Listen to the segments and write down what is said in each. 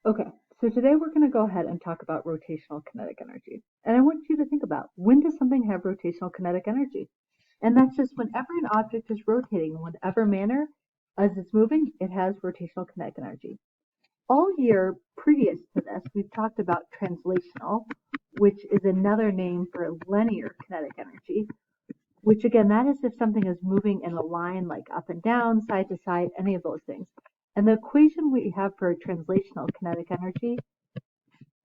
Okay, so today we're going to go ahead and talk about rotational kinetic energy. And I want you to think about, when does something have rotational kinetic energy? And that's just whenever an object is rotating in whatever manner as it's moving, it has rotational kinetic energy. All year previous to this, we've talked about translational, which is another name for linear kinetic energy, which again, that is if something is moving in a line like up and down, side to side, any of those things. And the equation we have for translational kinetic energy,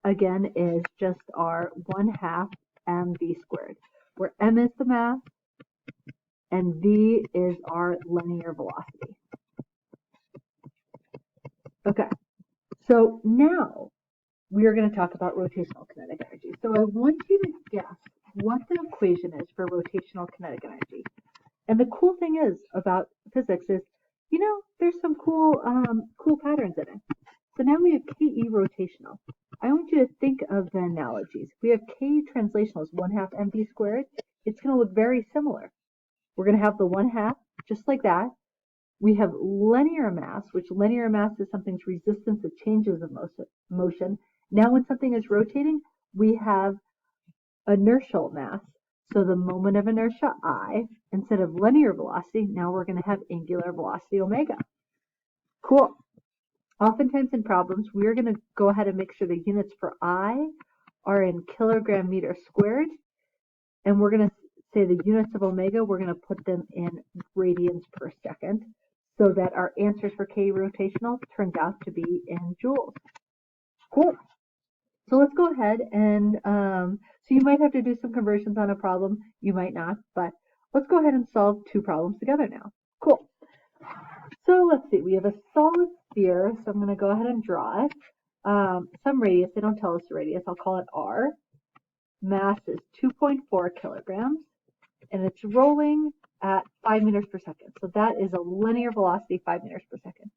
again, is just our 1/2 mv squared, where m is the mass and v is our linear velocity. Okay, so now we are going to talk about rotational kinetic energy. So I want you to guess what the equation is for rotational kinetic energy. And the cool thing is about physics is, there's some cool patterns in it. So now we have KE rotational. I want you to think of the analogies. We have KE translational as 1/2 mv squared. It's going to look very similar. We're going to have the 1/2 just like that. We have linear mass, which linear mass is something's resistance to changes of motion. Now when something is rotating, we have inertial mass. So the moment of inertia, I, instead of linear velocity, now we're going to have angular velocity, omega. Cool. Oftentimes in problems, we're going to go ahead and make sure the units for I are in kilogram meter squared. And we're going to say the units of omega, we're going to put them in radians per second, so that our answers for K rotational turns out to be in joules. Cool. So let's go ahead and, so you might have to do some conversions on a problem, you might not, but let's go ahead and solve two problems together now. Cool. So let's see, we have a solid sphere, so I'm going to go ahead and draw it. Some radius, they don't tell us the radius, I'll call it R. Mass is 2.4 kilograms, and it's rolling at 5 meters per second. So that is a linear velocity, 5 meters per second.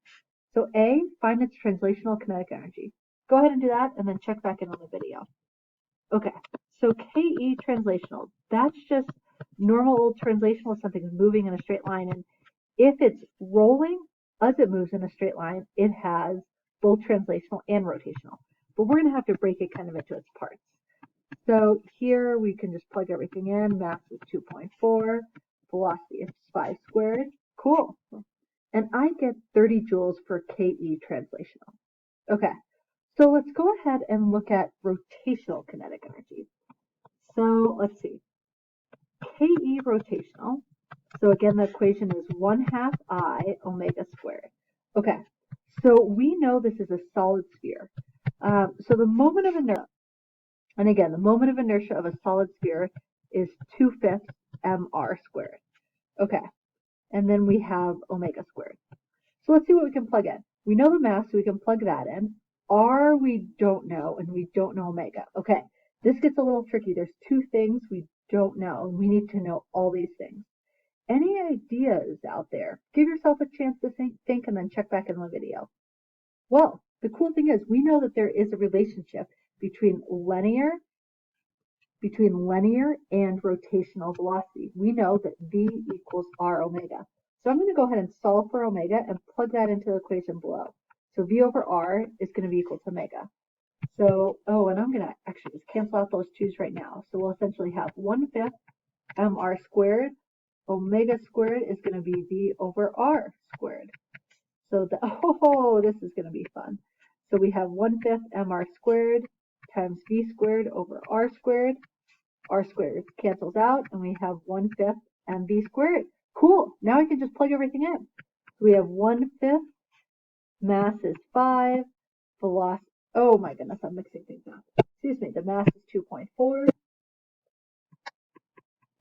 So A, find its translational kinetic energy. Go ahead and do that, and then check back in on the video. Okay, so KE translational, that's just normal old translational if something is moving in a straight line. And if it's rolling, as it moves in a straight line, it has both translational and rotational. But we're going to have to break it kind of into its parts. So here we can just plug everything in. Mass is 2.4, velocity is 5 squared. Cool. And I get 30 joules for KE translational. Okay, so let's go ahead and look at rotational kinetic energy. So let's see. KE rotational. So again, the equation is 1/2 I omega squared. Okay, so we know this is a solid sphere. So the moment of inertia, and again, the moment of inertia of a solid sphere is 2/5 mr squared. Okay, and then we have omega squared. So let's see what we can plug in. We know the mass, so we can plug that in. R we don't know, and we don't know omega. Okay, this gets a little tricky. There's two things we don't know, and we need to know all these things. Any ideas out there? Give yourself a chance to think and then check back in the video. Well, the cool thing is we know that there is a relationship between linear and rotational velocity. We know that V equals R omega. So I'm going to go ahead and solve for omega and plug that into the equation below. So V over R is going to be equal to omega. So, and I'm going to actually just cancel out those 2's right now. So we'll essentially have 1/5 mr squared. Omega squared is going to be V over R squared. So, this is going to be fun. So we have 1/5 mr squared times V squared over R squared. R squared cancels out, and we have 1/5 mv squared. Cool. Now we can just plug everything in. So we have 1/5, mass is 5, velocity, oh my goodness, I'm mixing things up. Excuse me, the mass is 2.4,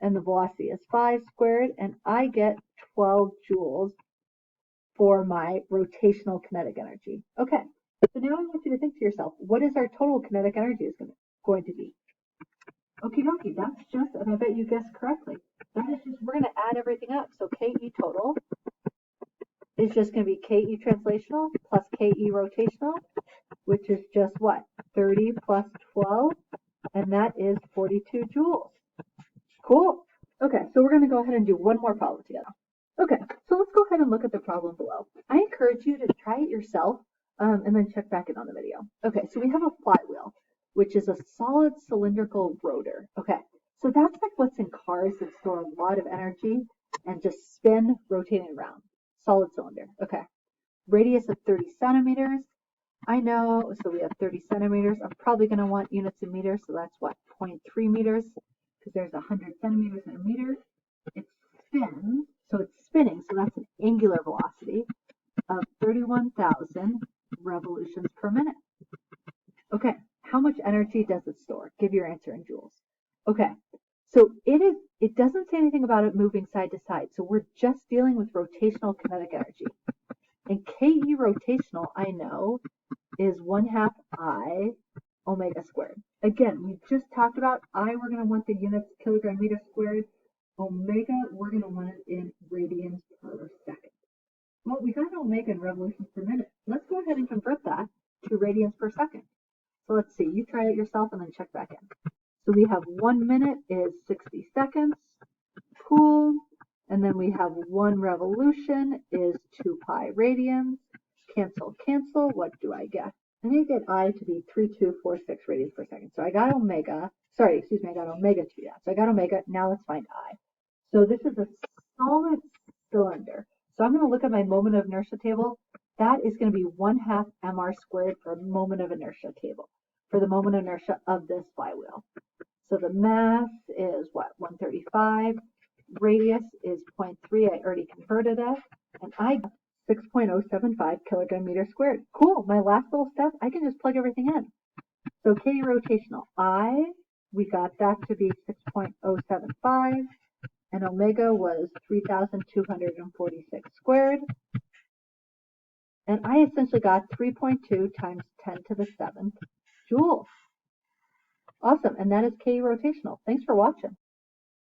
and the velocity is 5 squared, and I get 12 joules for my rotational kinetic energy. Okay, so now I want you to think to yourself, what is our total kinetic energy going to be? Okie dokie, that's just, and I bet you guessed correctly, that is just, we're going to add everything up. So KE total is just going to be KE translational plus KE rotational, which is just what? 30 plus 12, and that is 42 joules. Cool. Okay, so we're going to go ahead and do one more problem together. Okay, so let's go ahead and look at the problem below. I encourage you to try it yourself. and then check back in on the video. Okay, so we have a flywheel, which is a solid cylindrical rotor. Okay, so that's like what's in cars that store a lot of energy and just spin, rotating around. Solid cylinder. Okay, radius of 30 centimeters. I know, so we have 30 centimeters. I'm probably going to want units in meters, so that's what, 0.3 meters, because there's 100 centimeters in a meter. It spins, so it's spinning, so that's an angular velocity of 31,000 revolutions per minute. Okay, how much energy does it store? Give your answer in joules. Okay, so it doesn't say anything about it moving side to side, so we're just dealing with rotational kinetic energy. And KE rotational, I know, is 1/2 I omega squared. Again, we just talked about I, we're going to want the units kilogram meter squared. Omega, we're going to want it in radians per second. Well, we got omega in revolutions per minute. Let's go ahead and convert that to radians per second. So let's see, you try it yourself and then check back in. So we have 1 minute is 60 seconds, cool. And then we have 1 revolution is 2 pi radians. Cancel, cancel. What do I get? I need to get I to be 3246 radians per second. So I got omega. Sorry, excuse me, I got omega to be that. So I got omega. Now let's find I. So this is a solid cylinder. So I'm going to look at my moment of inertia table. That is going to be 1/2 mr squared for moment of inertia table, for the moment of inertia of this flywheel. So the mass is what? 135. Radius is 0.3. I already converted it. And I got 6.075 kilogram meter squared. Cool. My last little step, I can just plug everything in. So KE rotational. We got that to be 6.075. And omega was 3,246 squared. And I essentially got 3.2 times 10 to the 7th joules. Awesome. And that is KE rotational. Thanks for watching.